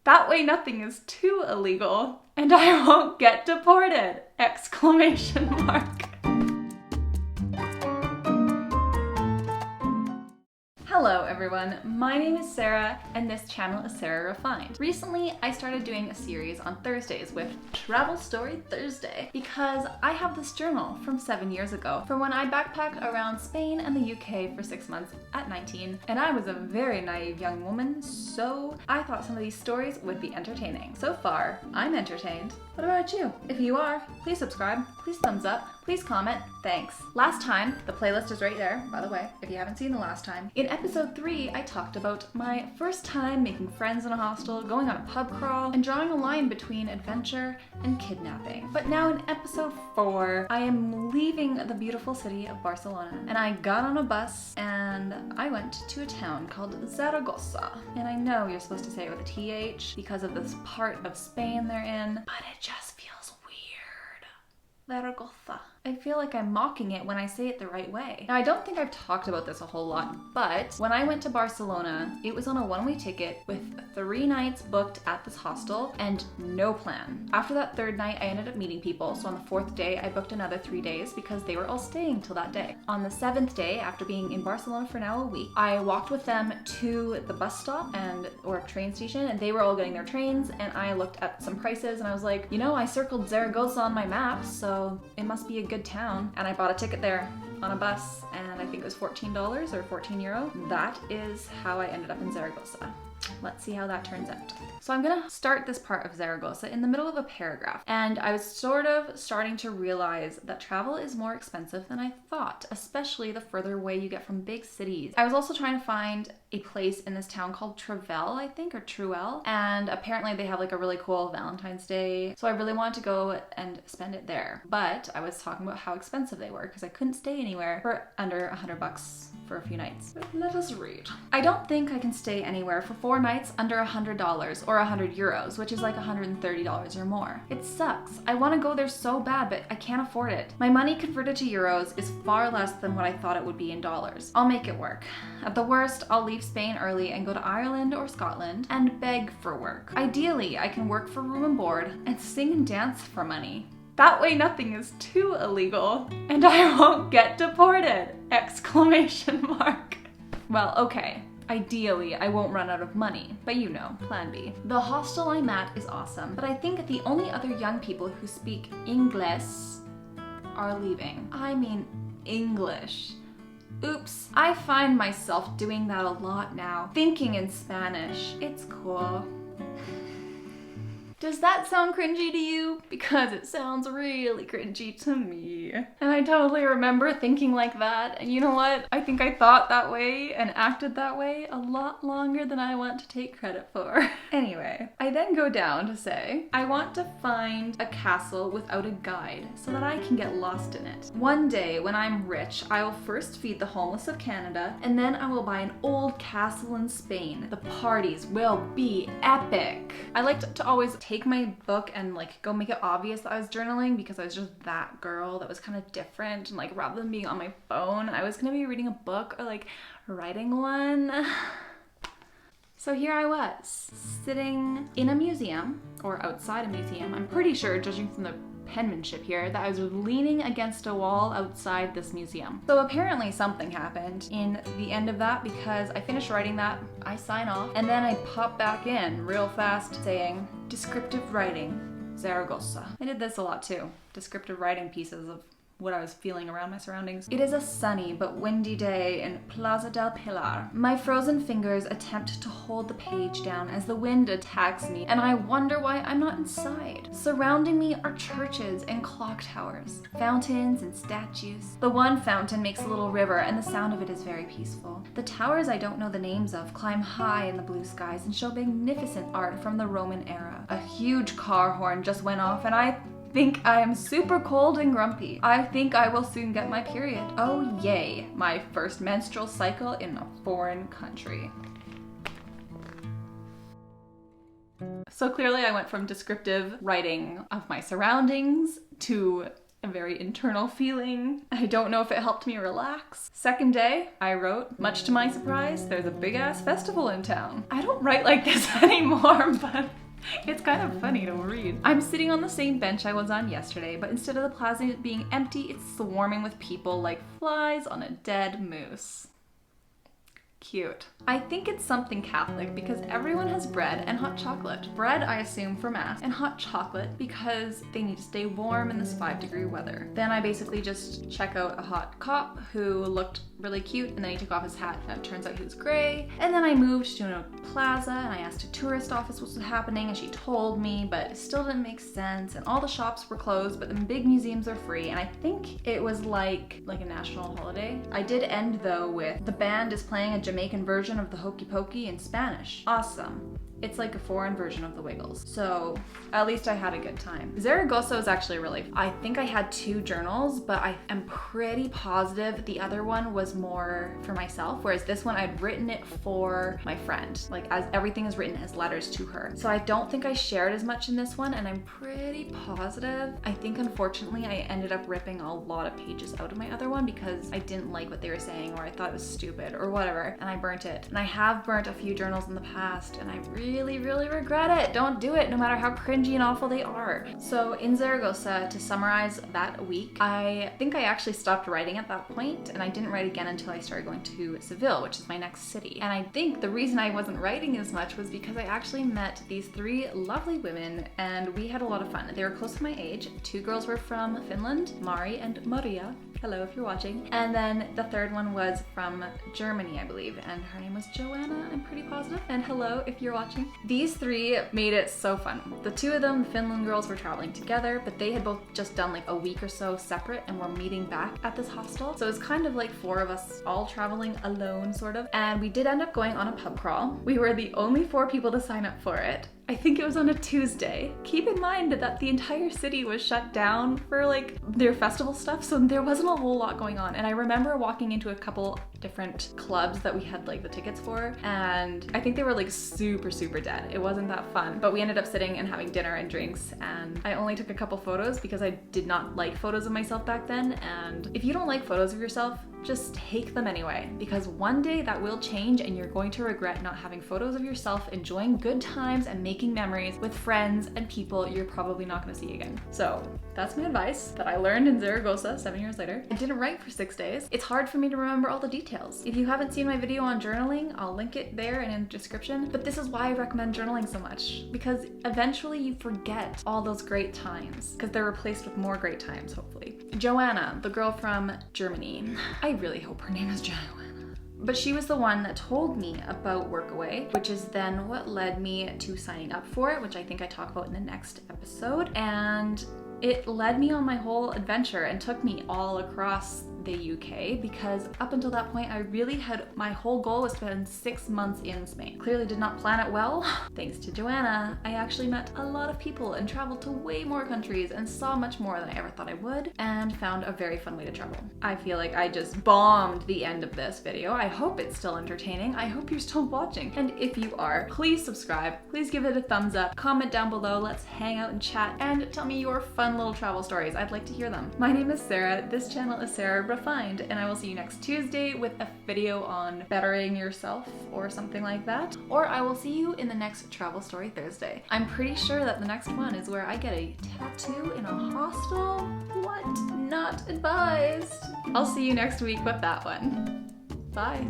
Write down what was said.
That way nothing is too illegal, and I won't get deported! Exclamation mark. Hello everyone, my name is Sarah and this channel is Sarah Refined. Recently I started doing a series on Thursdays with Travel Story Thursday because I have this journal from 7 years ago from when I backpacked around Spain and the UK for 6 months at 19, and I was a very naive young woman, so I thought some of these stories would be entertaining. So far, I'm entertained. What about you? If you are, please subscribe, please thumbs up, please comment, thanks. Last time, the playlist is right there, by the way, if you haven't seen the last time. In episode 3, I talked about my first time making friends in a hostel, going on a pub crawl, and drawing a line between adventure and kidnapping. But now in episode 4, I am leaving the beautiful city of Barcelona, and I got on a bus and I went to a town called Zaragoza. And I know you're supposed to say it with a TH because of this part of Spain they're in, but it just feels weird. Zaragoza. I feel like I'm mocking it when I say it the right way. Now, I don't think I've talked about this a whole lot, but when I went to Barcelona, it was on a one-way ticket with 3 nights booked at this hostel and no plan. After that 3rd night, I ended up meeting people, so on the 4th day, I booked another 3 days because they were all staying till that day. On the 7th day, after being in Barcelona for now a week, I walked with them to the bus stop or train station, and they were all getting their trains, and I looked at some prices, and I was like, you know, I circled Zaragoza on my map, so it must be a good town. And I bought a ticket there on a bus, and I think it was $14 or 14 euro. That is how I ended up in Zaragoza. Let's see how that turns out. So I'm gonna start this part of Zaragoza in the middle of a paragraph, and I was sort of starting to realize that travel is more expensive than I thought, especially the further away you get from big cities. I was also trying to find a place in this town called Truel, I think, or Truel, and apparently they have like a really cool Valentine's Day, so I really wanted to go and spend it there. But I was talking about how expensive they were because I couldn't stay anywhere for under $100 for a few nights. But let us read. I don't think I can stay anywhere for 4 nights under $100 or 100 euros, which is like $130 or more. It sucks. I want to go there so bad, but I can't afford it. My money converted to euros is far less than what I thought it would be in dollars. I'll make it work. At the worst, I'll leave Spain early and go to Ireland or Scotland and beg for work. Ideally, I can work for room and board and sing and dance for money. That way nothing is too illegal, and I won't get deported! Exclamation mark. Well, okay. Ideally, I won't run out of money, but you know, plan B. The hostel I'm at is awesome, but I think the only other young people who speak Ingles are leaving. I mean English. Oops, I find myself doing that a lot now, thinking in Spanish. It's cool. Does that sound cringy to you? Because it sounds really cringy to me. And I totally remember thinking like that, and you know what? I think I thought that way and acted that way a lot longer than I want to take credit for. Anyway, I then go down to say, I want to find a castle without a guide so that I can get lost in it. One day when I'm rich, I will first feed the homeless of Canada, and then I will buy an old castle in Spain. The parties will be epic. I liked to always take my book and like go make it obvious that I was journaling because I was just that girl that was kind of different, and like rather than being on my phone, I was gonna be reading a book or like writing one. So here I was, sitting in a museum, or outside a museum. I'm pretty sure, judging from the penmanship here, that I was leaning against a wall outside this museum. So apparently something happened in the end of that because I finished writing that, I sign off, and then I pop back in real fast saying, descriptive writing, Zaragoza. I did this a lot too, descriptive writing pieces of what I was feeling around my surroundings. It is a sunny but windy day in Plaza del Pilar. My frozen fingers attempt to hold the page down as the wind attacks me, and I wonder why I'm not inside. Surrounding me are churches and clock towers, fountains and statues. The one fountain makes a little river, and the sound of it is very peaceful. The towers I don't know the names of climb high in the blue skies and show magnificent art from the Roman era. A huge car horn just went off, and I think I am super cold and grumpy. I think I will soon get my period. Oh yay, my first menstrual cycle in a foreign country. So clearly I went from descriptive writing of my surroundings to a very internal feeling. I don't know if it helped me relax. Second day, I wrote, much to my surprise, there's a big ass festival in town. I don't write like this anymore, but it's kind of funny to read. I'm sitting on the same bench I was on yesterday, but instead of the plaza being empty, it's swarming with people like flies on a dead moose. Cute. I think it's something Catholic because everyone has bread and hot chocolate. Bread, I assume, for mass, and hot chocolate because they need to stay warm in this 5-degree weather. Then I basically just check out a hot cop who looked really cute, and then he took off his hat and it turns out he was gray. And then I moved to a plaza and I asked a tourist office what was happening and she told me, but it still didn't make sense, and all the shops were closed, but the big museums are free, and I think it was like a national holiday. I did end though with the band is playing a Jamaican version of the Hokey Pokey in Spanish. Awesome. It's like a foreign version of the Wiggles. So at least I had a good time. Zaragoza was actually really fun. I think I had 2 journals, but I am pretty positive the other one was more for myself, whereas this one I'd written it for my friend. Like, as everything is written as letters to her. So I don't think I shared as much in this one, and I'm pretty positive. I think unfortunately I ended up ripping a lot of pages out of my other one because I didn't like what they were saying, or I thought it was stupid or whatever, and I burnt it. And I have burnt a few journals in the past, and I really regret it. Don't do it, no matter how cringy and awful they are. So in Zaragoza, to summarize that week, I think I actually stopped writing at that point, and I didn't write again until I started going to Seville, which is my next city. And I think the reason I wasn't writing as much was because I actually met these 3 lovely women, and we had a lot of fun. They were close to my age. 2 girls were from Finland, Mari and Maria. Hello if you're watching. And then the third one was from Germany, I believe, and her name was Joanna, I'm pretty positive. And hello if you're watching. These 3 made it so fun. The 2 of them, the Finland girls, were traveling together, but they had both just done like a week or so separate and were meeting back at this hostel. So it was kind of like 4 of us all traveling alone, sort of. And we did end up going on a pub crawl. We were the only 4 people to sign up for it. I think it was on a Tuesday. Keep in mind that the entire city was shut down for like their festival stuff, so there wasn't a whole lot going on. And I remember walking into a couple different clubs that we had like the tickets for, and I think they were like super dead. It wasn't that fun, but we ended up sitting and having dinner and drinks, and I only took a couple photos because I did not like photos of myself back then. And if you don't like photos of yourself, just take them anyway, because one day that will change and you're going to regret not having photos of yourself enjoying good times and making memories with friends and people you're probably not going to see again. So that's my advice that I learned in Zaragoza 7 years later. I didn't write for 6 days. It's hard for me to remember all the details. If you haven't seen my video on journaling, I'll link it there and in the description. But this is why I recommend journaling so much, because eventually you forget all those great times because they're replaced with more great times, hopefully. Joanna, the girl from Germany. I really hope her name is Joanna. But she was the one that told me about Workaway, which is then what led me to signing up for it, which I think I talk about in the next episode. And it led me on my whole adventure and took me all across the UK, because up until that point I really had, my whole goal was to spend 6 months in Spain. Clearly did not plan it well. Thanks to Joanna, I actually met a lot of people and traveled to way more countries and saw much more than I ever thought I would, and found a very fun way to travel. I feel like I just bombed the end of this video. I hope it's still entertaining. I hope you're still watching. And if you are, please subscribe. Please give it a thumbs up. Comment down below. Let's hang out and chat, and tell me your fun little travel stories. I'd like to hear them. My name is Sarah. This channel is Sarah Refined, and I will see you next Tuesday with a video on bettering yourself or something like that. Or I will see you in the next Travel Story Thursday. I'm pretty sure that the next one is where I get a tattoo in a hostel. What? Not advised. I'll see you next week with that one. Bye.